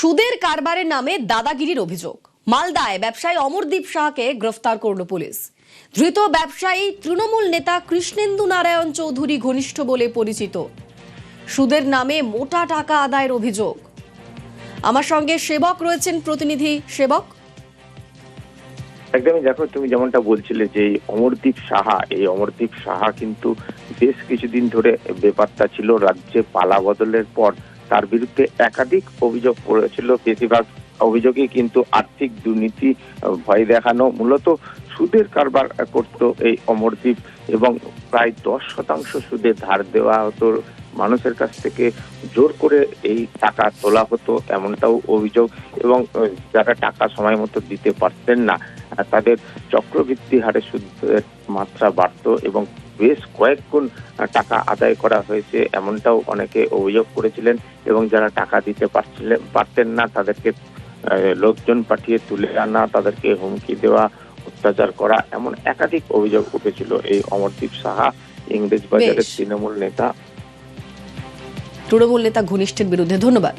সুদের কারবারের নামে দাদাগিরির অভিযোগ। মালদায় ব্যবসায়ী অমরদীপ শাহকে গ্রেফতার করল পুলিশ। ধৃত ব্যবসায়ী তৃণমূল নেতা কৃষ্ণেন্দু নারায়ণ চৌধুরী ঘনিষ্ঠ বলে পরিচিত। সুদের নামে মোটা টাকা আদায়ের অভিযোগ। আমার সঙ্গে সেবক রয়েছেন, প্রতিনিধি সেবক। একদমই, দেখো তুমি যেমনটা বলছিলে যে অমরদীপ সাহা কিন্তু বেশ কিছুদিন ধরে বেপাত্তা ছিল। রাজ্যে পালা বদলের পর তার বিরুদ্ধে একাধিক অভিযোগ পড়েছিল। বেশিরভাগ অভিযোগই কিন্তু আর্থিক দুর্নীতি, ভয় দেখানো, মূলত সুদের কারবার করত এই অমরদীপ এবং প্রায় 10% সুদে ধার দেওয়া হতো মানুষের কাছ থেকে, জোর করে এই টাকা তোলা হতো এমনটাও অভিযোগ। এবং যারা টাকা সময় মতো দিতে পারতেন না তাদের চক্রবৃদ্ধি হারে সুদের মাত্রা বাড়তো এবং বেশ কয়েক গুণ টাকা আদায় করা হয়েছে এমনটাও অনেকে অভিযোগ করেছিলেন। এবং যারা টাকা দিতে পারতেন না তাদেরকে লোকজন পাঠিয়ে তুলে আনা, তাদেরকে হুমকি দেওয়া, অত্যাচার করা, এমন একাধিক অভিযোগ উঠেছিল এই অমরদীপ সাহা, ইংরেজ বাজারের তৃণমূল নেতা ঘনিষ্ঠের বিরুদ্ধে। ধন্যবাদ।